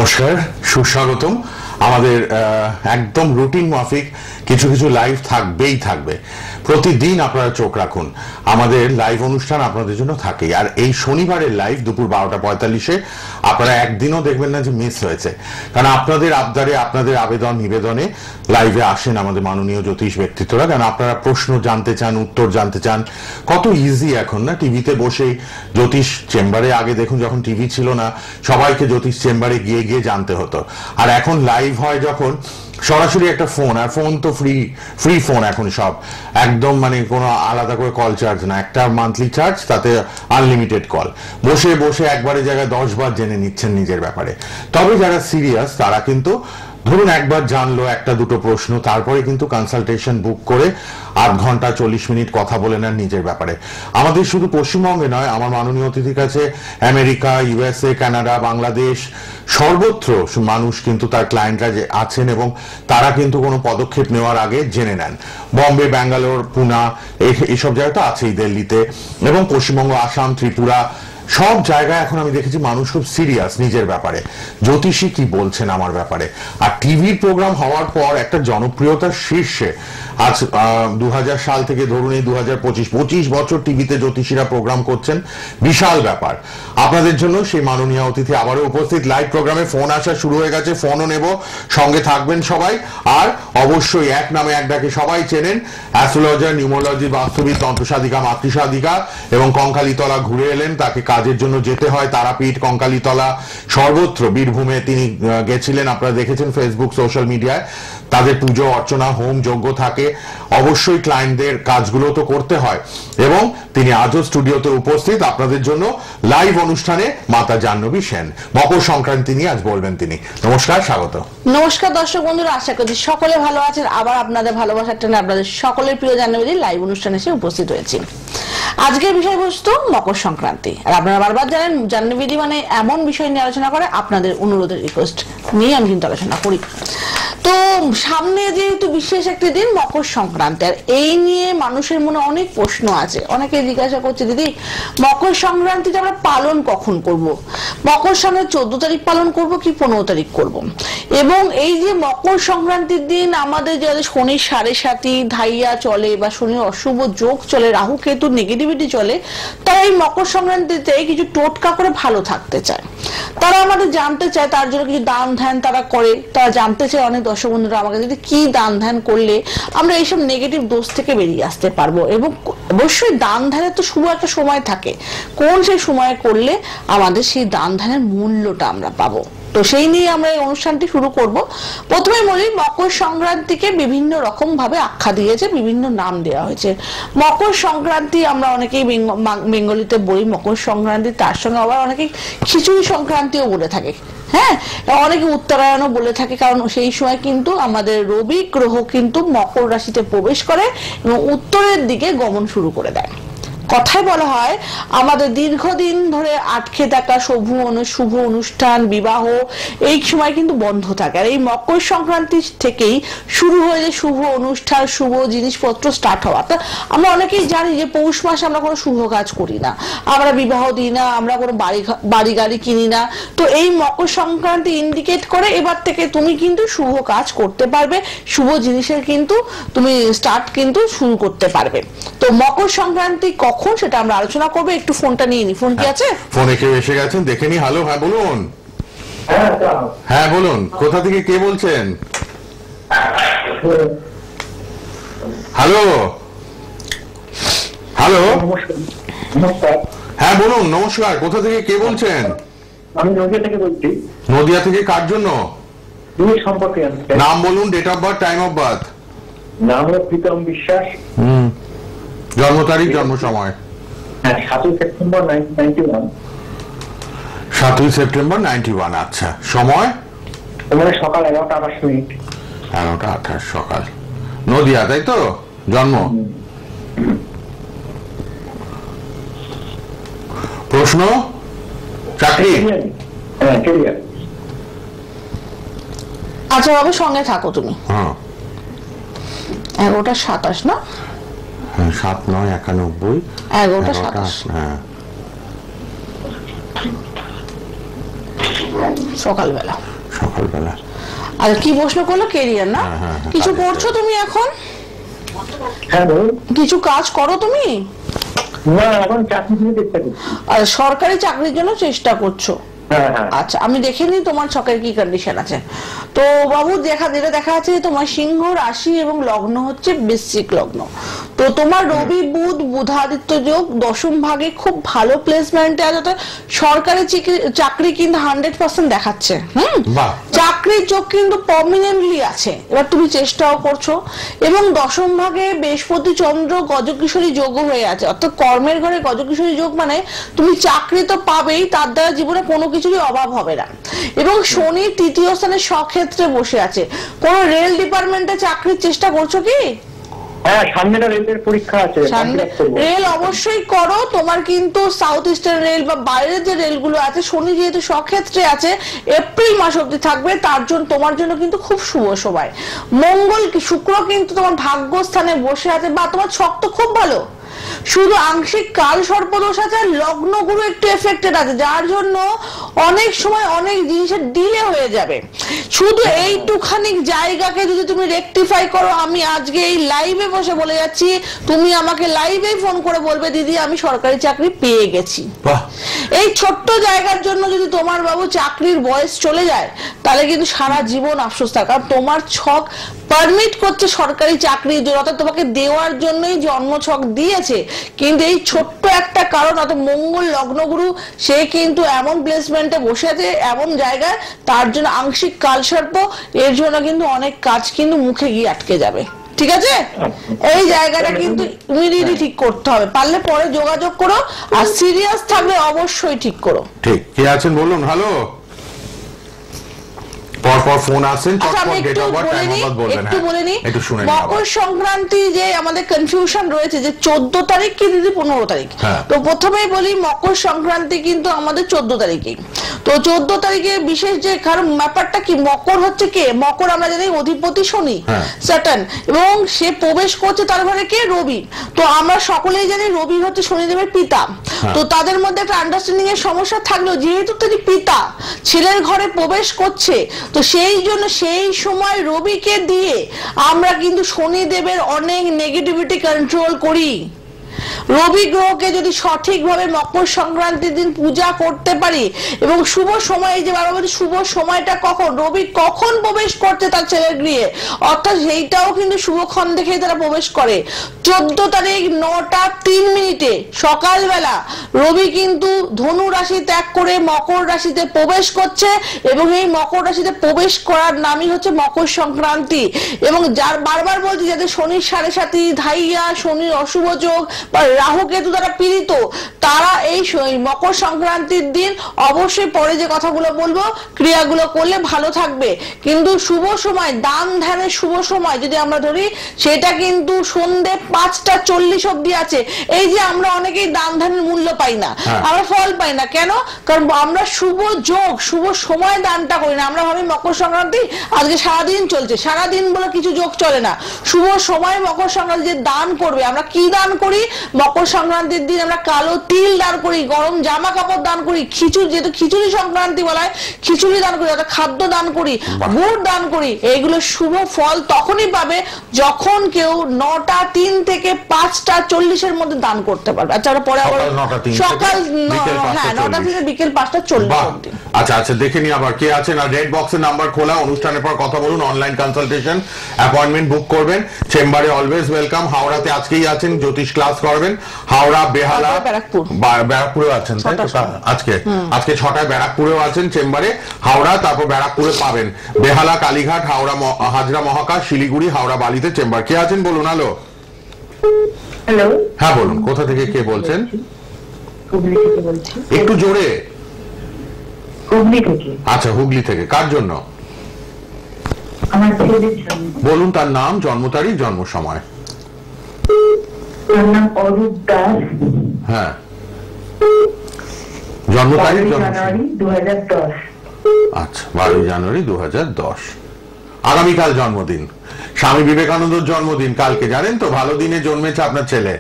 নমস্কার, সুস্বাগতম। আমাদের একদম রুটিন মাফিক কিছু কিছু লাইভ থাকবে। প্রতিদিন আপনারা চোখ রাখুন, আমাদের লাইভ অনুষ্ঠান আপনাদের জন্য থাকে। আর এই শনিবারের লাইভ দুপুর 12:45-এ আপনারা একদিনও দেখবেন না যে মিস হয়েছে, কারণ আপনাদের আবদারে, আপনাদের আবেদন নিবেদনে লাইভে আসেন আমাদের মাননীয় জ্যোতিষ ব্যক্তিত্বরা। কারণ আপনারা প্রশ্ন জানতে চান, উত্তর জানতে চান। কত ইজি এখন না টিভিতে বসেই জ্যোতিষ চেম্বারে। আগে দেখুন, যখন টিভি ছিল না, সবাইকে জ্যোতিষ চেম্বারে গিয়ে জানতে হতো। আর এখন লাইভ হয় যখন, সরাসরি একটা ফোন, আর ফোন তো ফ্রি ফোন এখন সব, একদম মানে কোনো আলাদা করে কল চার্জ না, একটা মান্থলি চার্জ, তাতে আনলিমিটেড কল। বসে বসে একবারে জায়গায় 10 বার জেনে নিচ্ছেন নিজের ব্যাপারে। তবে যারা সিরিয়াস তারা কিন্তু ধরুন একবার জানলো একটা দুটো প্রশ্ন, তারপরে কিন্তু কনসালটেশন বুক করে 8 ঘন্টা 40 মিনিট কথা বলে নেন নিজের ব্যাপারে। আমাদের শুধু পশ্চিমবঙ্গে নয়, আমার মাননীয় অতিথির কাছে আমেরিকা, ইউএসএ, কানাডা, বাংলাদেশ, সর্বত্র মানুষ কিন্তু তার ক্লায়েন্টরা যে আছেন, এবং তারা কিন্তু কোনো পদক্ষেপ নেওয়ার আগে জেনে নেন। বম্বে, ব্যাঙ্গালোর, পুনা, এইসব জায়গা তো আছেই, দিল্লিতে, এবং পশ্চিমবঙ্গ, আসাম, ত্রিপুরা, সব জায়গায় এখন আমি দেখেছি মানুষ খুব সিরিয়াস নিজের ব্যাপারে। জ্যোতিষী কি বলছেন আমার ব্যাপারে। আর টিভির প্রোগ্রাম হওয়ার পর একটা জনপ্রিয়তার শীর্ষে আজ 2000 সাল থেকে ধরুন এই 2025 বছর টিভিতে জ্যোতিষীরা প্রোগ্রাম করছেন। বিশাল ব্যাপার। আপনাদের জন্য সেই মাননীয় অতিথি আবারও উপস্থিত লাইভ প্রোগ্রামে। ফোন আসা শুরু হয়ে গেছে, ফোনও নেব, সঙ্গে থাকবেন সবাই। আর অবশ্যই এক নামে এক ডাকে সবাই চেনেন, অ্যাস্ট্রোলজার, নিউমোলজি, বাস্তুবিদ, তন্ত্রসাধিকা, মাতৃসাধিকা, এবং কঙ্কালীতলা ঘুরে এলেন। তাকে কাজের জন্য যেতে হয় তারাপীঠ, কঙ্কালীতলা, সর্বত্র বীরভূমে তিনি গেছিলেন, আপনারা দেখেছেন ফেসবুক, সোশ্যাল মিডিয়ায়। তাদের পুজো অর্চনা, হোম, যজ্ঞ থাকে। অবশ্যই ক্লায়েন্টদের কাজগুলো তো করতে হয়, এবং তিনি আজও স্টুডিওতে উপস্থিত আপনাদের জন্য লাইভ অনুষ্ঠানে। মাতা জাহ্নবী সেন মকর সংক্রান্তি নিয়ে আজ বলবেন তিনি। নমস্কার, স্বাগত। নমস্কার দর্শক বন্ধুরা, আশা করছি সকলে ভালো আছেন। আবার আপনাদের ভালোবাসার টানে আপনাদের সকলের প্রিয় জাহ্নবীর লাইভ অনুষ্ঠানে এসে উপস্থিত হয়েছি। আজকের বিষয়বস্তু মকর সংক্রান্তি। আর আপনারা বারবার জানেন, জাহ্নবীদি মানে এমন বিষয় নিয়ে আলোচনা করে, আপনাদের অনুরোধের রিকোয়েস্ট নিয়ে আমি কিন্তু আলোচনা করি। তো সামনে যেহেতু বিশেষ একটি দিন মকর সংক্রান্তি, আর এই নিয়ে মানুষের মনে অনেক প্রশ্ন আছে। অনেকে জিজ্ঞাসা করছে, দিদি মকর সংক্রান্তিটা আমরা পালন কখন করব? মকর সংক্রান্তি 14 তারিখ পালন করব কি 15 তারিখ করব? এবং এই যে মকর সংক্রান্তির দিন আমাদের যাদের শনির 7.5 ধাইয়া চলে, বা শনির অশুভ যোগ চলে, রাহু কেতুর নেগেটিভিটি চলে, তারা এই মকর সংক্রান্তিতে কিছু টোটকা করে ভালো থাকতে চায়। তারা আমাদের জানতে চায়, তার জন্য কিছু দান ধ্যান তারা করে। তারা জানতে চায় অনেক দর্শক বন্ধুরা আমাকে, যদি কি দান ধ্যান করলে আমরা এইসব নেগেটিভ দোষ থেকে বেরিয়ে আসতে পারবো। এবং অবশ্যই দান ধ্যানের তো শুভ একটা সময় থাকে, কোন সেই সময় করলে আমাদের সেই দান ধ্যানের মূল্যটা আমরা পাবো। তো সেই নিয়ে আমরা এই অনুষ্ঠানটি শুরু করব। প্রথমে বলি, মকর সংক্রান্তিকে বিভিন্ন রকম ভাবে আখ্যা দিয়েছে, বিভিন্ন নাম দেওয়া হয়েছে। মকর সংক্রান্তি আমরা অনেকেই বেঙ্গলিতে বলি মকর সংক্রান্তি, তার সঙ্গে আবার অনেকেই খিচুড়ি সংক্রান্তিও বলে থাকে। হ্যাঁ, অনেকে উত্তরায়ণও বলে থাকে, কারণ সেই সময় কিন্তু আমাদের রবি গ্রহ কিন্তু মকর রাশিতে প্রবেশ করে এবং উত্তরের দিকে গমন শুরু করে দেয়। কথায় বলা হয়, আমাদের দীর্ঘদিন ধরে আটকে থাকা শুভ অনুষ্ঠান, বিবাহ এই সময় কিন্তু বন্ধ থাকে। আর এই মকর সংক্রান্তি থেকেই শুরু হয়ে যায় শুভ অনুষ্ঠান, শুভ জিনিসপত্র স্টার্ট হওয়া। আমরা অনেকেই জানি যে পৌষ মাসে আমরা কোনো শুভ কাজ করি না, আমরা বিবাহ দিই না, আমরা কোনো বাড়ি গাড়ি কিনি না। তো এই মকর সংক্রান্তি ইন্ডিকেট করে এবার থেকে তুমি কিন্তু শুভ কাজ করতে পারবে, শুভ জিনিসের কিন্তু তুমি স্টার্ট কিন্তু শুরু করতে পারবে। তো মকর সংক্রান্তি কখন সেটা আমরা আলোচনা করবো। একটু ফোনটা নিয়ে নি। ফোন কি আছে? ফোনে কেউ এসে গেছেন, দেখে নি। হ্যালো, হ্যাঁ বলুন। হ্যাঁ বলুন, কোথা থেকে কে বলছেন? হ্যালো হ্যালো, হ্যাঁ বলুন। নমস্কার, কোথা থেকে কে বলছেন? আমি নদিয়া থেকে বলছি। নদিয়া থেকে? কার জন্য? সম্পর্কে নাম বলুন, date of birth, time of birth. নাম হলো প্রীতম বিশ্বাস। জন্ম তারিখ, জন্ম সময়? 7ই সেপ্টেম্বর 1991। 7ই সেপ্টেম্বর 91। আচ্ছা, সময়? সকাল 11টা 28 মিনিট। 11টা 28 সকাল। নদিয়া, তাই তো? জন্ম? প্রশ্ন? চাকরি? আচ্ছা বাবু, সঙ্গে থাকো তুমি। হ্যাঁ, 11টা 27 না? 7 9 91। 11টা 27। হ্যাঁ, সকালবেলা। সকালবেলা। আর কি প্রশ্ন করলো? কেরিয়ার না? কিছু করছো তুমি এখন? হ্যাঁ বলুন। কিছু কাজ করো তুমি? না, এখন চাকরি দিয়ে চেষ্টা করছি। আর সরকারি চাকরির জন্য চেষ্টা করছো? হ্যাঁ হ্যাঁ। আচ্ছা, আমি দেখে নিই তোমার ছকের কি কন্ডিশন আছে। তো বাবু যেটা দেখা যাচ্ছে যে তোমার সিংহ রাশি এবং লগ্ন হচ্ছে বৃশ্চিক লগ্ন। তো তোমার রবি বুধ বুধাদিত্য যোগ দশম ভাগে খুব ভালো প্লেসমেন্টে আছে। তো সরকারি চাকরি কিন্তু 100% দেখাচ্ছে। চাকরির যোগ কিন্তু প্রমিনেন্টলি আছে। এবার তুমি চেষ্টাও করছো এবং দশম ভাগে বৃহস্পতি চন্দ্র গজকিশোরী যোগও হয়ে আছে, অর্থাৎ কর্মের ঘরে গজকিশোরী যোগ মানে তুমি চাকরি তো পাবেই, তার দ্বারা জীবনে কোনো কিছুরই অভাব হবে না। এবং শনি তৃতীয় স্থানে স্বক্ষেত্রে বসে আছে। কোন রেল ডিপার্টমেন্টে চাকরির চেষ্টা করছো কি? হ্যাঁ, সামনেটা রেলের পরীক্ষা আছে। রেল অবশ্যই করো। তোমার কিন্তু সাউথ ইস্টার্ন রেল বা বাইরের যে রেলগুলো আছে, শনি যেহেতু স্বক্ষেত্রে আছে এপ্রিল মাস অব্দি থাকবে, তার জন্য তোমার জন্য কিন্তু খুব শুভ সময়। মঙ্গল শুক্র কিন্তু তোমার ভাগ্যস্থানে বসে আছে, বা তোমার ছক তো খুব ভালো, শুধু আংশিক কাল সর্পদোষ আছে, লগ্ন গুরু একটু এফেক্টেড আছে, যার জন্য অনেক সময় অনেক জিনিসের ডিলে হয়ে যাবে। শুধু এইটুখানি জায়গাকে যদি তুমি রেকটিফাই করো, আমি আজকে এই লাইভে বসে বলে যাচ্ছি, তুমি আমাকে লাইভে ফোন করে বলবে দিদি আমি সরকারি চাকরি পেয়ে গেছি। এই ছোট্ট জায়গার জন্য যদি তোমার বাবু চাকরির বয়স চলে যায়, তাহলে কিন্তু সারা জীবন আফসোস থাকে। কারণ তোমার ছক পারমিট করছে সরকারি চাকরির জন্য, অর্থাৎ তোমাকে দেওয়ার জন্যই জন্ম ছক দিয়েছে, কিন্তু এই ছোট্ট একটা কারণ, অর্থাৎ মঙ্গল লগ্নগুরু সে কিন্তু এমন প্লেসমেন্টে বসে আছে এমন জায়গায়, তার জন্য আংশিক কালসর্প, এর জন্য কিন্তু অনেক কাজ কিন্তু মুখে গিয়ে আটকে যাবে। ঠিক আছে, এই জায়গাটা কিন্তু ইমিডিয়েটলি ঠিক করতে হবে, পারলে পরে যোগাযোগ করো, আর সিরিয়াস থাকলে অবশ্যই ঠিক করো। ঠিক, কে আছেন বলুন? হ্যালো, পরপর ফোন আসেন, একটু বলে নি মকর সংক্রান্তি যে আমাদের কনফিউশন রয়েছে যে 14 তারিখ কি দিদি 15 তারিখ। তো প্রথমেই বলি মকর সংক্রান্তি কিন্তু আমাদের 14 তারিখে। তো 14 তারিখে বিশেষ যে কারণ ব্যাপারটা কি, মকর হচ্ছে কে, মকর আমরা জানি অধিপতি শনি স্যাটার্ন, এবং সে প্রবেশ করছে তার ঘরে কে, রবি। তো আমরা সকলেই জানি রবি হচ্ছে শনিদেবের পিতা। তো তাদের মধ্যে একটা আন্ডারস্ট্যান্ডিং এর সমস্যা থাকলেও যেহেতু তিনি পিতা ছেলের ঘরে প্রবেশ করছে, তো সেই জন্য সেই সময় রবিকে দিয়ে আমরা কিন্তু শনিদেবের অনেক নেগেটিভিটি কন্ট্রোল করি। রবি গ্রহকে যদি সঠিকভাবে মকর সংক্রান্তির দিন পূজা করতে পারি, এবং শুভ সময়, এই যে বাবা বলছে শুভ সময়টা কখন, রবি কখন প্রবেশ করছে তার ছেলের গৃহে, অর্থাৎ সেইটাও কিন্তু শুভক্ষণ দেখেই তারা প্রবেশ করে। 14 তারিখ 9টা 3 মিনিটে সকালবেলা রবি কিন্তু ধনু রাশি ত্যাগ করে মকর রাশিতে প্রবেশ করছে, এবং এই মকর রাশিতে প্রবেশ করার নামই হচ্ছে মকর সংক্রান্তি। এবং যার বারবার বলছি যাদের শনির 7.5 ধাইয়া, শনির অশুভ যোগ বা রাহু কেতু দ্বারা পীড়িত, তারা এই মকর সংক্রান্তির দিন অবশ্যই পরে যে কথাগুলো বলবো ক্রিয়াগুলো করলে ভালো থাকবে। কিন্তু শুভ সময়, দান ধ্যানের শুভ সময় যদি আমরা ধরি, সেটা কিন্তু সন্ধ্যে 5টা 40 অব্দি আছে। এই যে আমরা অনেকেই দান ধ্যানের মূল্য পাই না, আমরা ফল পাই না, কেন? কারণ আমরা শুভ যোগ শুভ সময় দানটা করি না। আমরা ভাবি মকর সংক্রান্তি আজকে সারাদিন চলছে, সারাদিন বলে কিছু যোগ চলে না। শুভ সময় মকর সংক্রান্তি যে দান করবে, আমরা কি দান করি? মকর সংক্রান্তির দিন আমরা কালো তিল দান করি, গরম জামা কাপড় দান করি, খিচুড়ি, যেহেতু খিচুড়ি সংক্রান্তি বলা হয়, খিচুড়ি দান করি, অর্থাৎ খাদ্য দান করি, গুড় দান করি। এইগুলো শুভ ফল তখনই পাবে যখন কেউ 9টা 3 থেকে 5টা 40 মধ্যে দান করতে পারবে। আচ্ছা, পরে আবার সকাল 9টা থেকে বিকেল 5টা 40 অবধি। আচ্ছা আচ্ছা, দেখে নি আবার কে আছেন। আর রেড বক্সের নাম্বার খোলা, অনুষ্ঠানের পর কথা বলুন, অনলাইন কনসালটেশন অ্যাপয়েন্টমেন্ট বুক করবেন, চেম্বারে অলওয়েজ ওয়েলকাম। হাওড়াতে আজকেই আছেন, জ্যোতিষ ক্লাস করবেন, হাওড়া, বেহালা, ব্যারাকপুরেও আছেন, তাই তো? আজকে 6টায় ব্যারাকপুরেও আছেন চেম্বারে, হাওড়া, তারপর ব্যারাকপুরে পাবেন, বেহালা, কালীঘাট, হাওড়া, হাজরা মহাকাশ, শিলিগুড়ি, হাওড়া বালিতে চেম্বার। কে আছেন বলুন? হ্যালো, হ্যালো, হ্যাঁ বলুন, কোথা থেকে কে বলছেন? হুগলি থেকে বলছি। একটু জোরে। হুগলি থেকে। আচ্ছা, হুগলি থেকে, কার জন্য? আমার ছেলের জন্য। বলুন তার নাম, জন্ম তারিখ, জন্ম সময়। তার নাম অরূপ দাস। হ্যাঁ, জন্ম তারিখ, জানুয়ারি 2010। আচ্ছা, 12 জানুয়ারি 2010। আগামীকাল জন্মদিন, স্বামী বিবেকানন্দর জন্মদিন কালকে, জানেন তো? ভালো দিনে জন্মেছে আপনার ছেলে।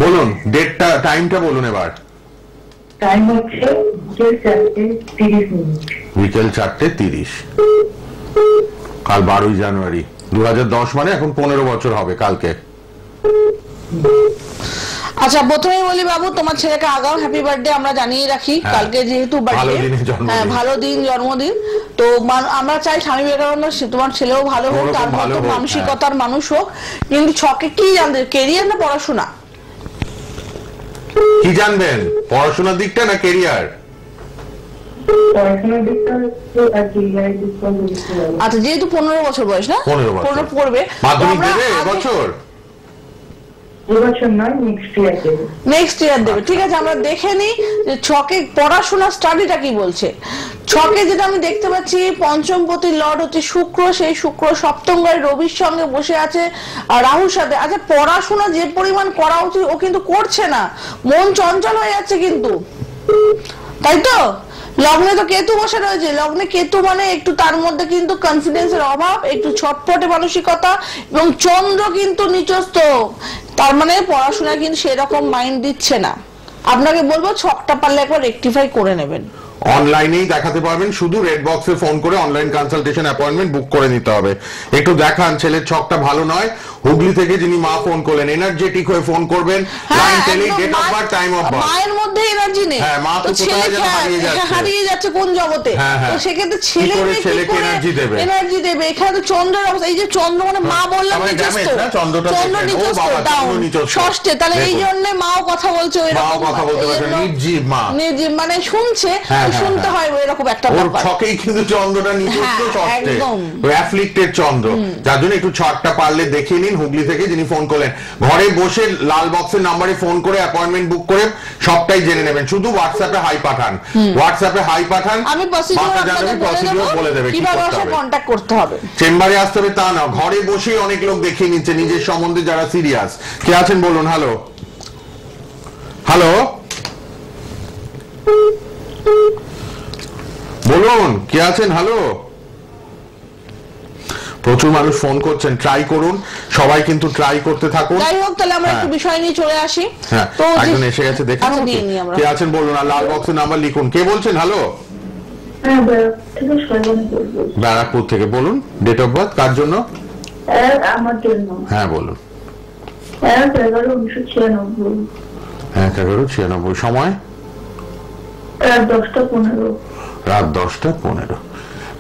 বলুন ডেটটা, টাইমটা বলুন এবার। টাইম হচ্ছে বিকেল 4:30। বিকেল 4:30। কাল 12ই জানুয়ারি 2010, মানে এখন 15 বছর হবে কালকে। আচ্ছা, প্রথমেই বলি বাবু, তোমার ছেলেকে আগাও হ্যাপি বার্থডে আমরা জানিয়ে রাখি। কালকে যেহেতু হ্যাঁ ভালো দিন, জন্মদিন, তো আমরা চাই স্বামী বিবেকানন্দ তোমার ছেলেও ভালো হোক, তার মতো মানসিকতার মানুষ হোক। কিন্তু ছকে কি জানতে, কেরিয়ার না পড়াশোনা? কি জানবেন, পড়াশোনার দিকটা না কেরিয়ার? পড়াশোনার দিকটা আর কেরিয়ারের দিকটা। আচ্ছা, যেহেতু 15 বছর বয়স না, 15 পড়বে, মাধ্যমিক দেবে এবছর? এবছর নয়, নেক্সট ইয়ার দেবে। ঠিক আছে, আমরা দেখে নিই যে ছকে পড়াশোনা স্টাডিটা কি বলছে। ছকে যেটা আমি দেখতে পাচ্ছি, পঞ্চমপতি লর্ড হচ্ছে শুক্র, সেই শুক্র সপ্তম ঘরে রবির সঙ্গে বসে আছে আর রাহুর সাথে। আচ্ছা, পড়াশোনা যে পরিমাণ করা উচিত ও কিন্তু করছে না, মন চঞ্চল হয়ে যাচ্ছে কিন্তু, তাই তো? লগ্নে তো কেতু বসে রয়েছে, লগ্নে কেতু মানে একটু তার মধ্যে কিন্তু কনফিডেন্সের অভাব, একটু ছটফটে মানসিকতা, এবং চন্দ্র কিন্তু নিচস্থ, তার মানে পড়াশোনায় কিন্তু সেরকম মাইন্ড দিচ্ছে না। আপনাকে বলবো ছকটা পারলে একবার রেকটিফাই করে নেবেন। অনলাইনেই দেখাতে পারবেন, শুধু রেড বক্সে ফোন করে অনলাইন কনসালটেশন অ্যাপয়েন্টমেন্ট বুক করে নিতে হবে। একটু দেখান ছেলের ছকটা ভালো নয়। হুগলি থেকে যিনি মা ফোন করলেন, এনার্জেটিক হয়ে ফোন করবেন, line telling, date of birth, time of birth. মায়ের মধ্যে এনার্জি নেই, হ্যাঁ, মা তো কোথায় যেন হারিয়ে যাচ্ছে কোন জগতে। তো সেক্ষেত্রে ছেলেকে এনার্জি দেবে। এখানে তো চন্দ্রের অবস্থা, এই যে চন্দ্র মানে মা বললাম চন্দ্র নিচস্থ ষষ্ঠে, তাহলে এই জন্য মাও কথা বলছে, নির্জীব মানে শুনছে, শুনতে হয় এরকম একটা ব্যাপার। ছকেই কিন্তু চন্দ্রটা নিচস্থ ষষ্ঠে, অ্যাফ্লিক্টেড চন্দ্র, যার জন্য একটু ছকটা পারলে দেখে নিন। হুগলি থেকে যিনি ফোন করলেন, ঘরে বসে লাল বক্সের নাম্বারে ফোন করে অ্যাপয়েন্টমেন্ট বুক করে সবটাই জেনে নেবেন। শুধু হোয়াটসঅ্যাপে হাই পাঠান, আমি প্রসিডিউর বলে দেবে কিভাবে কন্টাক্ট করতে হবে। চেম্বারে আসতে হবে তা না, ঘরে বসেই অনেক লোক দেখিয়ে নিচ্ছে নিজের সম্বন্ধে যারা সিরিয়াস। কে আছেন বলুন? হ্যালো হ্যালো বলুন, কে আছেন? হ্যালো, প্রচুর মানুষ ফোন করছেন, ট্রাই করুন, সবাই কিন্তু ট্রাই করতে থাকুন। যাই হোক, তাহলে আমরা একটু বিষয় নিয়ে চলে আসি। তো একজন এসে গেছে, দেখুন কে আছেন বলুন, আর লাল বক্সের নাম্বার লিখুন। কে বলছেন? হ্যালো, ব্যারাকপুর থেকে বলুন। ডেট অফ বার্থ কার জন্য? আমার জন্য। হ্যাঁ বলুন। 11/11/1996। 11/11/96। সময়? রাত 10:15। রাত 10:15।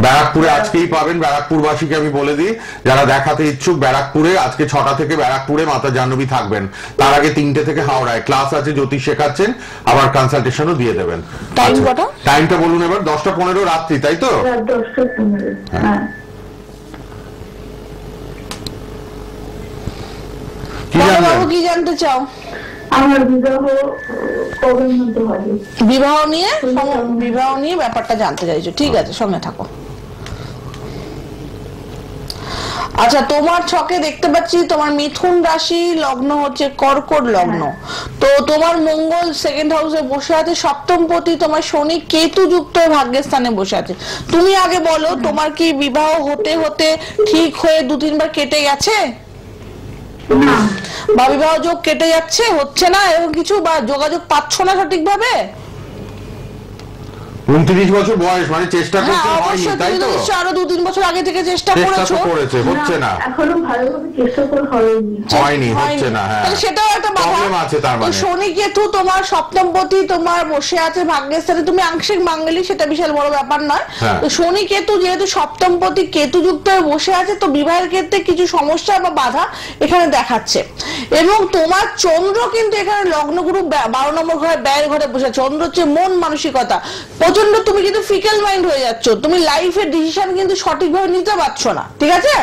ব্যারাকপুরে আজকেই পাবেন। ব্যারাকপুরবাসীকে আমি বলে দিই, যারা দেখাতে ইচ্ছুক, ব্যারাকপুরে আজকে 6টা থেকে ব্যারাকপুরে মাতা জাহ্নবী থাকবেন। তার আগে 3টে থেকে হাওড়ায় ক্লাস আছে, জ্যোতিষ শেখাচ্ছেন, আবার কনসালটেশনও দিয়ে দেবেন। টাইমটা বলুন এবার। 10:15 রাত্রি, তাই তো? রাত 10:15। হ্যাঁ। কি জানতে চাও? আমার বিবাহ কবের মধ্যে হবে? বিবাহ নিয়ে ব্যাপারটা জানতে চাইছো? ঠিক আছে, সঙ্গে থাকো। আচ্ছা, তোমার ছকে দেখতে পাচ্ছি তোমার মিথুন রাশি, লগ্ন হচ্ছে কর্কট লগ্ন। তো তোমার মঙ্গল সেকেন্ড হাউসে বসে আছে, সপ্তমপতি তোমার শনি কেতু যুক্ত ভাগ্যের স্থানে বসে আছে। তুমি আগে বলো, তোমার কি বিবাহ হতে হতে ঠিক হয়ে 2-3 বার কেটে গেছে, বা বিবাহ যোগ কেটে যাচ্ছে, হচ্ছে না এরকম কিছু, বা যোগাযোগ পাচ্ছ না সঠিক ভাবে? 29 বছর বয়স, মানে চেষ্টা করতে হয়নি, তাই তো? আরো 2-3 বছর আগে থেকে চেষ্টা করেছো, হচ্ছে না, এখনো ভালোভাবে চেষ্টা করে হয়নি, হচ্ছে না। হ্যাঁ, সেটাও একটা বাধা আছে। তার মানে শনি কেতু তোমার সপ্তমপতি তোমার বসে আছে ভাগ্যের স্থানে, তুমি আংশিক মাঙ্গলিক, সেটা বিশাল বড় ব্যাপার নয়। তো শনি কেতু যেহেতু সপ্তমপতি কেতু যুক্ত হয়ে বসে আছে, তো বিবাহের ক্ষেত্রে কিছু সমস্যা বা বাধা এখানে দেখাচ্ছে। এবং তোমার চন্দ্র কিন্তু এখানে লগ্নগুরু 12 নম্বর ঘরে, ব্যয়ের ঘরে বসে। চন্দ্র হচ্ছে মন মানসিকতা, প্রচন্ড তুমি কিন্তু ফিকেল মাইন্ড হয়ে যাচ্ছ, তুমি লাইফের ডিসিশন কিন্তু সঠিকভাবে নিতে পারছো না, ঠিক আছে?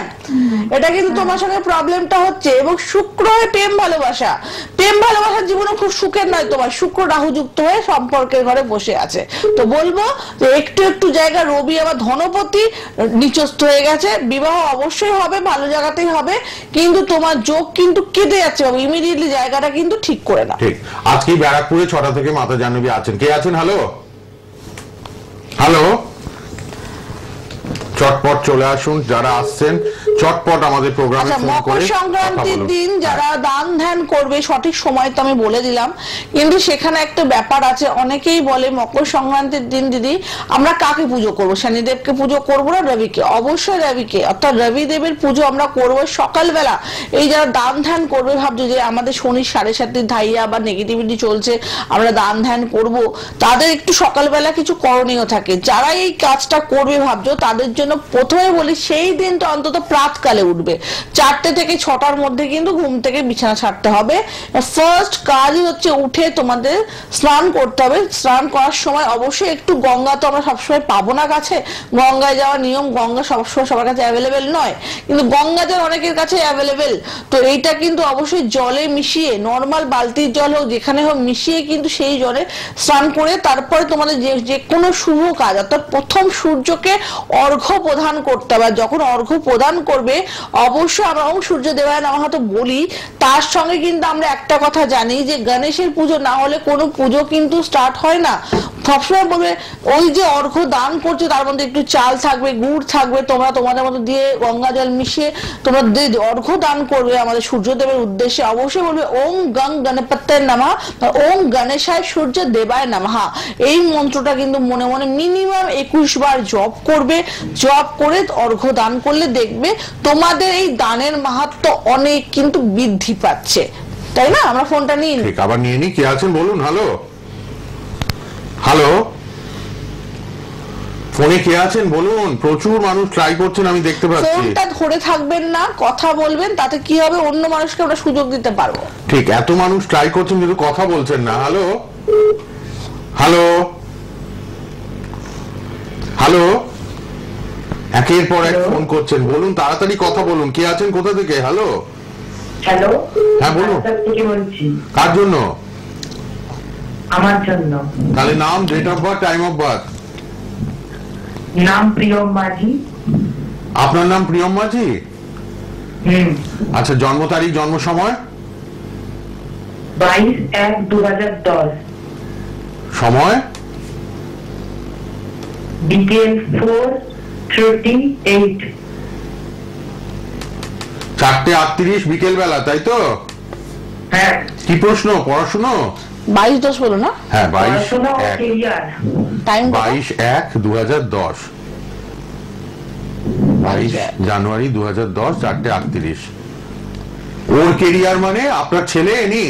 এটা কিন্তু তোমার সঙ্গে প্রবলেমটা হচ্ছে। এবং শুক্র হয়ে প্রেম ভালোবাসার জীবনে খুব সুখের নয় তোমার, শুক্র রাহু যুক্ত হয়ে সম্পর্কের ঘরে বসে আছে। তো বলবো যে একটু জায়গা, রবি আবার ধনপতি নিচস্থ হয়ে গেছে, বিবাহ অবশ্যই হবে, ভালো জায়গাতেই হবে, কিন্তু তোমার যোগ কিন্তু কেটে যাচ্ছে, ইমিডিয়েটলি জায়গাটা কিন্তু ঠিক করে না। ঠিক। আজকে ব্যারাকপুরে 6টা থেকে মাতা জাহ্নবী আছেন। কে আছেন? হ্যালো হ্যালো চটপট চলে আসুন, যারা আসছেন চটপট আমাদের প্রোগ্রামে আচ্ছা, ফোন মকর করে সংক্রান্তির দিন যারা দান ধ্যান করবে, সঠিক সময় তো আমি বলে দিলাম, কিন্তু সেখানে একটা ব্যাপার আছে। অনেকেই বলে মকর সংক্রান্তির দিন দিদি আমরা কাকে পুজো করব, শনিদেবকে পুজো করবো না রবিকে? অবশ্যই রবিকে, অর্থাৎ রবি দেবের পুজো আমরা করবো সকালবেলা। এই যারা দান ধ্যান করবে ভাবছো যে আমাদের শনি 7.5 ধাইয়া বা নেগেটিভিটি চলছে, আমরা দান ধ্যান করব, তাদের একটু সকালবেলা কিছু করণীয় থাকে। যারা এই কাজটা করবে ভাবছো তাদের জন্য প্রথমে বলি সেই দিনটা অন্তত প্রাতকালে উঠবে, 4টে থেকে 6টার মধ্যে কিন্তু ঘুম থেকে বিছানা ছাড়তে হবে। ফার্স্ট কাজই হচ্ছে উঠে তোমাদের স্নান করতে হবে। স্নান করার সময় অবশ্যই একটু, গঙ্গা তো আমরা সবসময় পাবো না কাছে, গঙ্গায় যাওয়ার নিয়ম, গঙ্গা সবসময় সবার কাছে অ্যাভেলেবেল নয়, কিন্তু গঙ্গা জল অনেকের কাছে অ্যাভেলেবেল। তো এইটা কিন্তু অবশ্যই জলে মিশিয়ে, নর্মাল বালতির জল হোক যেখানে হোক মিশিয়ে কিন্তু সেই জলে স্নান করে তারপরে তোমাদের যে কোনো শুভ কাজ, অর্থাৎ প্রথম সূর্যকে অর্ঘ্য প্রদান করতে হবে। যখন অর্ঘ্য প্রদান করবে অবশ্যই আমরা ওম সূর্য দেবায় নমঃ তো বলি, তার সঙ্গে কিন্তু আমরা একটা কথা জানি যে গণেশের পুজো না হলে কোনো পুজো কিন্তু স্টার্ট হয় না। সবসময় বলবে ওই যে অর্ঘ্য দান করছে তার মধ্যে একটু চাল থাকবে, গুড় থাকবে, তোমরা তোমাদের মতো দিয়ে গঙ্গা জল মিশিয়ে তোমরা অর্ঘ্য দান করবে আমাদের সূর্যদেবের উদ্দেশ্যে। অবশ্যই বলবে ওম গং গণপত্যের নমঃ, ওম গণেশায় সূর্য দেবায় নমঃ। এই মন্ত্রটা কিন্তু মনে মনে মিনিমাম 21 বার জপ করবে। জপ করে অর্ঘ্য দান করলে দেখবে তোমাদের এই দানের মাহাত্ম্য অনেক কিন্তু বৃদ্ধি পাচ্ছে, তাই না? আমরা ফোনটা নিই, ঠিক আবার নিয়ে নি। কে আছেন বলুন? হ্যালো হ্যালো, ফোনে কে আছেন বলুন? প্রচুর মানুষ ট্রাই করছেন, আমি দেখতে পাচ্ছি। ফোনটা ধরে থাকবেন না, কথা বলবেন, তাতে কি হবে অন্য মানুষকে আমরা সুযোগ দিতে পারবো। ঠিক, এত মানুষ ট্রাই করছেন কিন্তু কথা বলছেন না। হ্যালো হ্যালো হ্যালো, একের পর এক ফোন করছেন, বলুন তাড়াতাড়ি কথা বলুন। কে আছেন, কোথা থেকে? হ্যালো হ্যালো, হ্যাঁ বলুন। থেকে বলছি। কার জন্য? আমার জন্য। তাহলে নাম, date of birth, time of birth. নাম প্রিয়ম মাঝি। আপনার নাম প্রিয়ম মাঝি? হুম। আচ্ছা, জন্ম তারিখ, জন্ম সময়? 22/1/2010। সময়? বিকেল 4:38। 4:38 বিকেল বেলা, তাই তো? হ্যাঁ। কি প্রশ্ন? পড়াশুনো? 22-10 বলো না? হ্যাঁ, পড়াশোনা ও 22/1 কেরিয়ার। টাইম 22/1/2010, 22 জানুয়ারি 2010, 4:38। ওর কেরিয়ার মানে আপনার ছেলে এনি?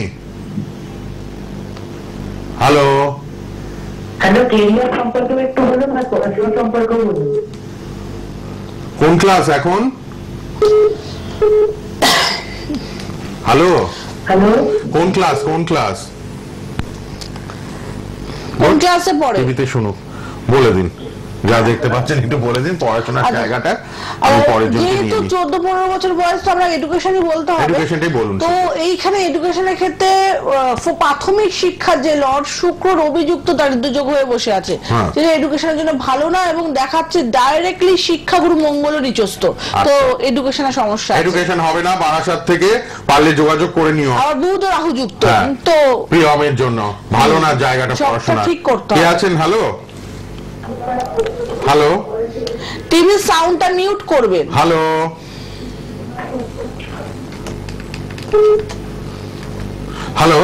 হ্যালো হ্যালো, কেরিয়ার সম্পর্কে একটু বলুন না, পড়াশোনা সম্পর্কে বলুন। কোন ক্লাস এখন? হ্যালো হ্যালো, কোন ক্লাস, কোন ক্লাস? কোন ক্লাসে পড়ে? টিভিতে শুনুক, বলে দিন। যা দেখতে পাচ্ছেন একটু বলে দিন, পড়াশোনার আচ্ছা। জায়গাটা আমি পরের জন্য নিয়ে যেহেতু নিই। 14-15 বছর বয়স, তো আমরা এডুকেশনই বলতে হবে। এডুকেশনটাই বলুন। তো এইখানে এডুকেশনের ক্ষেত্রে প্রাথমিক শিক্ষার যে লর্ড শুক্র অভিযুক্ত দারিদ্র্যযোগ হয়ে বসে আছে, হ্যাঁ। যেটা এডুকেশনের জন্য ভালো না এবং দেখাচ্ছে ডাইরেক্টলি শিক্ষাগুরু মঙ্গল নিচস্ত। তো এডুকেশনের সমস্যা আছে। এডুকেশন হবে না, বারাসাত থেকে পারলে যোগাযোগ করে নিও। আবার বুধ ও রাহু যুক্ত, হ্যাঁ। তো প্রিয়মের জন্য ভালো না জায়গাটা সবটা পড়াশোনা। ঠিক করতে কে হবে। আছেন? হ্যালো হ্যালো টিভির সাউন্ডটা মিউট করবেন। হ্যালো হ্যালো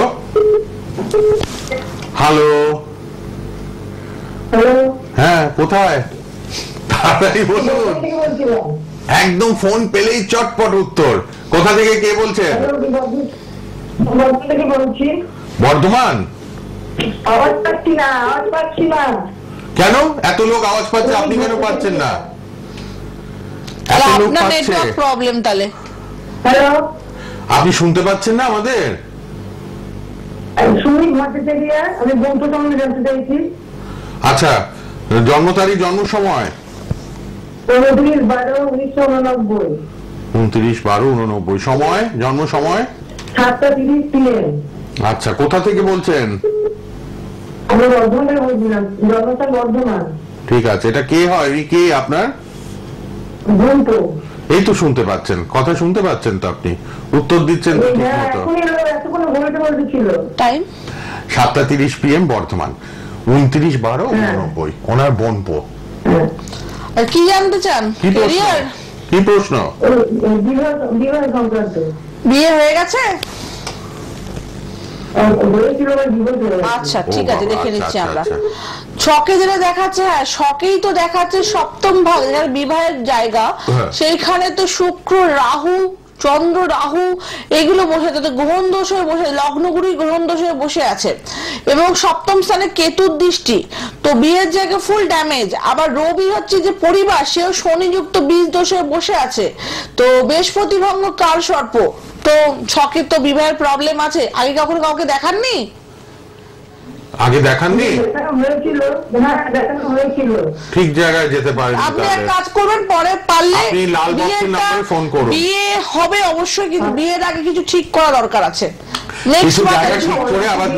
হ্যালো, হ্যালো, হ্যাঁ কোথায়? তাড়াতাড়ি বলুন, থেকে বলছিলাম। একদম ফোন পেলেই চটপট উত্তর। কোথা থেকে কে বলছেন? হ্যালো, বর্ধমান থেকে বলছি। বর্ধমান? আওয়াজ পাচ্ছি না, আওয়াজ পাচ্ছি না। কেন এত লোক আওয়াজ পাচ্ছে, আপনি কেন পাচ্ছেন না? তাহলে এত লোক আপনার পাচ্ছে, নেটওয়ার্ক প্রবলেম। তাহলে হ্যালো, আপনি শুনতে পাচ্ছেন না আমাদের? সুমিত ভট্টাচার্য, আমি বন্ধু সম্বন্ধে জানতে চাইছি। আচ্ছা, জন্ম তারিখ, জন্ম সময়? 29/12/1989। 29/12/19। সময়, জন্ম সময়? 7:30 PM। আচ্ছা, কোথা থেকে বলছেন? আমি বর্ধমান থেকে বলছিলাম, জন্মস্থান বর্ধমান। ঠিক আছে, এটা কে হয়? এই কে আপনার? বন্ধু। এই তো শুনতে পাচ্ছেন, কথা শুনতে পাচ্ছেন তো, আপনি উত্তর দিচ্ছেন তো ঠিক হ্যাঁ, মতো। এখনই এতক্ষণ বলতে ছিল। Time 7:30 PM Bardhaman, 29/12/19। ওনার বোনপো। কি জানতে চান? কি প্রশ্ন? ক্যারিয়ার? কি প্রশ্ন? বিবাহ সংক্রান্ত বিয়ে হয়ে গেছে? হয়েছিল বা ডিভোর্স হয়ে গেছে। আচ্ছা ঠিক আছে, দেখে আচ্ছা, নিচ্ছি আচ্ছা, আমরা। আচ্ছা। ছকে যেটা দেখাচ্ছে, হ্যাঁ শকেই তো দেখাচ্ছে সপ্তম ভাগ যেটা বিবাহের জায়গা, হ্যাঁ। সেইখানে তো শুক্র রাহু চন্দ্র রাহু এগুলো বসে আছে, তো গ্রহণ দোষ হয়ে বসে, লগ্নগুলি গ্রহণ দোষ হয়ে বসে আছে এবং সপ্তম স্থানে কেতুর দৃষ্টি, তো বিয়ের জায়গায় ফুল ড্যামেজ। আবার রবি হচ্ছে যে পরিবার, সেও শনিযুক্ত বীজ দোষ হয়ে বসে আছে, তো বৃহস্পতি ভঙ্গ কাল সর্প, তো ছকে তো বিবাহের প্রবলেম আছে। আগে কখনো কাউকে দেখাননি? আগে দেখাননি? দেখানো হয়েছিল, হ্যাঁ দেখানো হয়েছিল। ঠিক জায়গায় যেতে পারেন আপনি এক তাহলে। কাজ করবেন, পরে পারলে আপনি লাল বক্সের বিয়েটা- নাম্বারে ফোন করুন। বিয়ে হবে অবশ্যই, কিন্তু বিয়ের আগে কিছু ঠিক করা দরকার আছে। কিছু জায়গা ঠিক করে আবার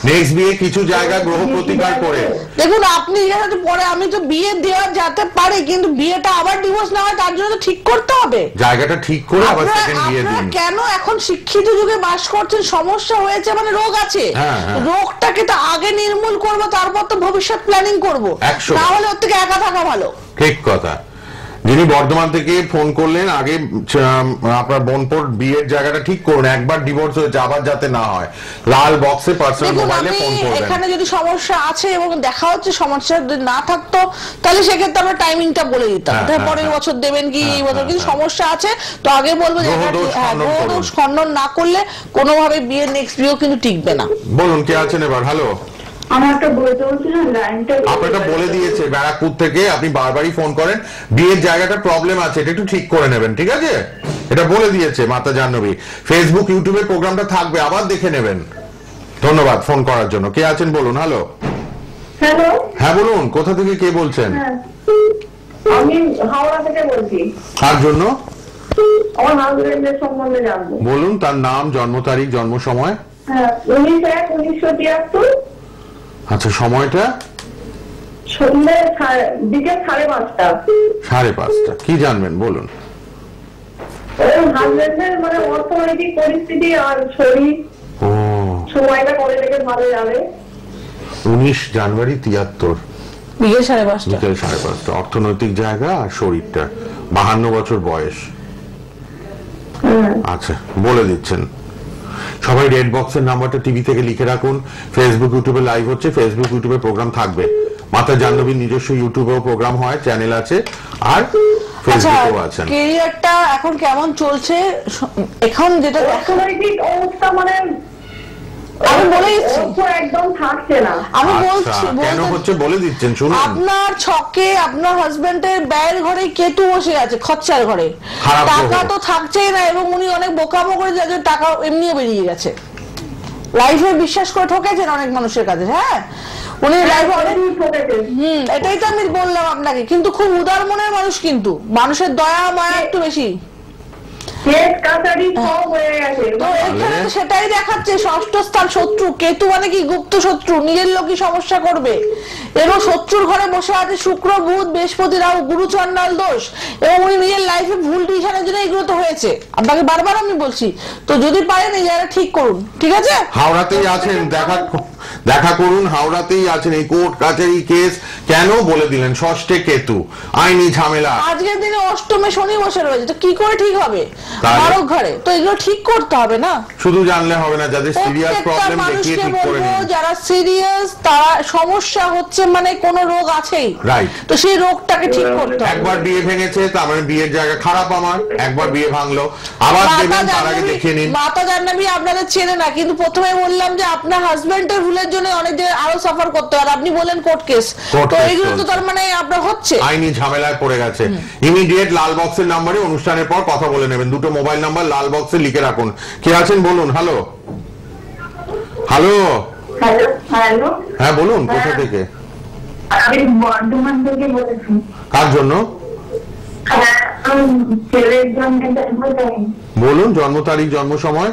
নেক্সট বিয়ে কিছু জায়গা গ্রহ প্রতিকার করে। দেখুন আপনি যেটা পরে, আমি তো বিয়ে দেওয়া যেতে পারে, কিন্তু বিয়েটা আবার ডিভোর্স না হয় তার জন্য তো ঠিক করতে হবে। জায়গাটা ঠিক করে আবার সেকেন্ড বিয়ে আপনারা দিন। কেন এখন শিক্ষিত যুগে বাস করছেন? সমস্যা হয়েছে মানে রোগ আছে, হ্যাঁ, হ্যাঁ। রোগটাকে তো আগে নির্মূল করবো, তারপর তো ভবিষ্যৎ প্ল্যানিং করবো। 100 না হলে ওর থেকে একা থাকা ভালো। ঠিক কথা। যিনি বর্ধমান থেকে ফোন করলেন, আগে আপনার বোনপোর বিয়ের জায়গাটা ঠিক করুন, একবার ডিভোর্স হয়েছে আবার যাতে না হয়। লাল বক্সে পার্সোনাল দেখুন মোবাইলে আমি ফোন করবেন। এখানে যদি সমস্যা আছে এবং দেখা হচ্ছে সমস্যা যদি না থাকতো, তাহলে সেক্ষেত্রে আমরা টাইমিংটা বলে দিতাম, হ্যাঁ, তাহলে হ্যাঁ, পরের হ্যাঁ। বছর দেবেন কি এই বছর, কিন্তু হ্যাঁ। সমস্যা আছে তো আগে বলবো যে গ্রহদোষ খণ্ডন গ্রহদোষ করুন। খণ্ডন না করলে কোনোভাবে বিয়ের নেক্সট বিয়েও কিন্তু টিকবে না। বলুন কে আছেন এবার? হ্যালো, আমার একটা বলতে বলছিলাম লাইনটা আপনারটা বলে দিয়েছে ব্যারাকপুর থেকে, আপনি বারবারই ফোন করেন, বিয়ের জায়গাটা প্রবলেম আছে, এটা একটু ঠিক করে নেবেন, ঠিক আছে? এটা বলে দিয়েছে মাতা জাহ্নবী। ফেসবুক ইউটিউবে প্রোগ্রামটা থাকবে, আবার দেখে নেবেন। ধন্যবাদ ফোন করার জন্য। কে আছেন বলুন? হ্যালো, হ্যালো, হ্যাঁ বলুন, কোথা থেকে কে বলছেন? হ্যাঁ আমি হাওড়া থেকে বলছি। কার জন্য? আমার হাজবেন্ডের সম্বন্ধে জানবো। বলুন তার নাম, জন্ম তারিখ, জন্ম সময়। হ্যাঁ 19/1/1973, আচ্ছা সময়টা? সন্ধ্যে বিকেল 5:30। 5:30। কি জানবেন বলুন? হাজবেন্ডের মানে অর্থনৈতিক পরিস্থিতি আর শরীর, ও, সময়টা করে থেকে ভালো যাবে। 19 জানুয়ারি 73, বিকেল 5:30। বিকেল 5:30। অর্থনৈতিক জায়গা আর শরীরটা, 52 বছর বয়স। আচ্ছা বলে দিচ্ছেন। সবাই রেড বক্সের নাম্বারটা টিভি থেকে লিখে রাখুন। ফেসবুক ইউটিউবে লাইভ হচ্ছে, ফেসবুক ইউটিউবে প্রোগ্রাম থাকবে। মাতা জাহ্নবীর নিজস্ব ইউটিউবেও প্রোগ্রাম হয়, চ্যানেল আছে, আর আচ্ছা ফেসবুকেও আছেন। ক্যারিয়ারটা এখন কেমন চলছে? এখন যেটা অর্থনৈতিক অবস্থা মানে আমি বলে দিচ্ছি, অর্থ একদম থাকছে না। আমি আচ্ছা, বলছি কেন হচ্ছে বলে দিচ্ছেন, শুনুন। আপনার ছকে আপনার হাজবেন্ডের ব্যয়ের ঘরে কেতু বসে আছে, খরচার ঘরে, খারাপ টাকা গ্রহ। তো থাকছেই না এবং উনি অনেক বোকামো করে যার জন্য টাকা এমনিও বেরিয়ে গেছে। লাইফে বিশ্বাস করে ঠকেছেন অনেক মানুষের কাছে, হ্যাঁ উনি লাইফে অনেক এটাই তো আমি বললাম আপনাকে, কিন্তু খুব উদার মনের মানুষ, কিন্তু মানুষের দয়া মায়া একটু বেশি। কেস কাছারি সব হয়ে গেছে। তো এখানে তো সেটাই দেখাচ্ছে, ষষ্ঠ স্থান শত্রু, কেতু মানে কি গুপ্ত শত্রু, নিজের লোকই সমস্যা করবে, এবং শত্রুর ঘরে বসে আছে শুক্র বুধ বৃহস্পতি রাহু, গুরু চন্ডাল দোষ, এবং উনি নিজের লাইফে ভুল ডিসিশনের জন্য এগুলো তো হয়েছে। আপনাকে বারবার আমি বলছি, তো যদি পারেন এই জায়গাটা ঠিক করুন, ঠিক আছে? হাওড়াতেই আছেন, দেখা করুন, হাওড়াতেই আছেন। এই কোর্ট কাচারি কেস কেন বলে দিলেন? ষষ্ঠে কেতু, আইনি ঝামেলা। আজকের দিনে অষ্টমে শনি বসে রয়েছে, তো কি করে ঠিক হবে? তাহলে? বারো ঘরে তো এগুলো ঠিক করতে হবে না? শুধু জানলে হবে না, যাদের সিরিয়াস প্রত্যেকটা প্রবলেম দেখিয়ে মানুষকে ঠিক করে বলবো, নিন। যারা সিরিয়াস, তারা সমস্যা হচ্ছে মানে কোনো রোগ আছেই, Right. তো সেই রোগটাকে ঠিক করতে হবে। একবার বিয়ে ভেঙেছে, তার মানে বিয়ের জায়গা খারাপ। আমার একবার বিয়ে ভাঙলো, আবার দেবেন, তার আগে দেখিয়ে নিন। মাতা জাহ্নবী আপনাদের চেনে না, কিন্তু প্রথমে বললাম যে আপনার হাজবেন্ডের ভুলের জন্য অনেক জায়গায় আরো সাফার করতে হয়, আর আপনি বলেন কোর্ট কেস, Court তো case এইগুলো তো চলছে। তার মানে আপনার হচ্ছে। আইনি ঝামেলায় পড়ে গেছে। ইমিডিয়েট লাল বক্সের নাম্বারে অনুষ্ঠানের পর কথা বলে নেবেন। দুটো মোবাইল নাম্বার লাল বক্সে লিখে রাখুন। কে আছেন বলুন? হ্যালো, হ্যালো, হ্যালো, হ্যালো, হ্যাঁ বলুন, কোথা থেকে? আমি বর্ধমান থেকে বলেছি। কার জন্য? ছেলের জন্য জানবো তাই। বলুন জন্ম তারিখ, জন্ম সময়।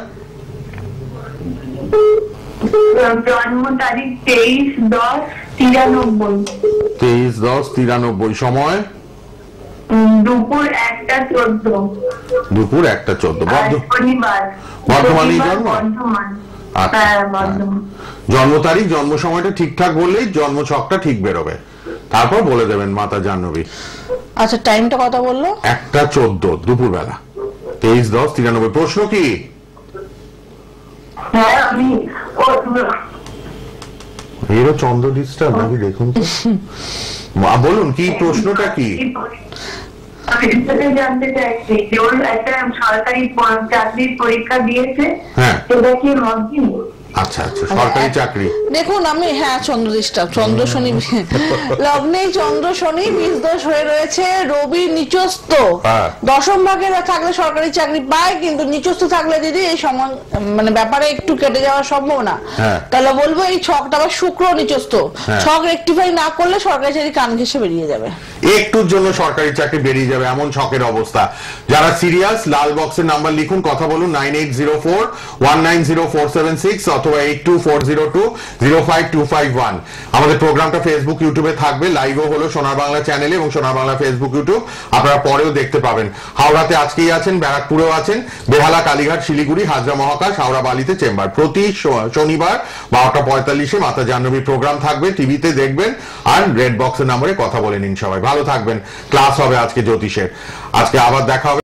জন্ম তারিখ 23/10/93। 23/10/93। সময় দুপুর 1:14। দুপুর 1:14। শনিবার। বর্ধমানেই জন্ম? বর্ধমান। আচ্ছা, হ্যাঁ বর্ধমান। জন্ম তারিখ, জন্ম সময়টা ঠিকঠাক বললেই জন্ম ছকটা ঠিক বেরোবে। তারপর বলে দেবেন মাতা জাহ্নবী। আচ্ছা, টাইমটা কত বললো? 1:14 দুপুরবেলা। 23-10-93। প্রশ্ন কি? হ্যাঁ, আমি এরও চন্দ্র ডিস্টার্ব নাকি দেখুন তো। বলুন কি প্রশ্নটা কি? আমি এটাতে জানতে চাইছি যে ওর একটা সরকারি চাকরির পরীক্ষা দিয়েছে, হ্যাঁ। সেটা কি হবে? আচ্ছা আচ্ছা, সরকারি চাকরি। দেখুন, আমি চন্দ্র ডিস্টার্ব, চন্দ্র শনি লগ্নে চন্দ্র শনি বীজদোষ হয়ে রয়েছে, রবি নিচস্থ, দশম ভাগে থাকলে সরকারি চাকরি পায়, কিন্তু নিচস্থ থাকলে দিদি এই মানে ব্যাপারে একটু কেটে যাওয়ার সম্ভাবনা। তাহলে বলবো এই ছকটা আবার শুক্র নিচস্থ, ছক রেকটিফাই না করলে সরকারি চাকরি কান ঘেঁষে বেরিয়ে যাবে, একটুর জন্য সরকারি চাকরি বেরিয়ে যাবে এমন ছকের অবস্থা। যারা সিরিয়াস লাল বক্সের নাম্বার লিখুন, কথা বলুন 9804190476 অথবা 8240205251। আমাদের প্রোগ্রামটা ফেসবুক ইউটিউবে থাকবে, লাইভও হলো সোনার বাংলা চ্যানেলে এবং সোনার বাংলা ফেসবুক ইউটিউব, আপনারা পরেও দেখতে পাবেন। হাওড়াতে আজকেই আছেন, ব্যারাকপুরেও আছেন, বেহালা, কালীঘাট, শিলিগুড়ি, হাজরা মহাকাশ, হাওড়া বালিতে চেম্বার। প্রতি শনিবার 12:45 মাতা জাহ্নবীর প্রোগ্রাম থাকবে, টিভিতে দেখবেন আর রেড বক্সের নম্বরে কথা বলে নিন। সবাই ভালো থাকবেন। ক্লাস হবে আজকে জ্যোতিষের। আজকে আবার দেখা হবে।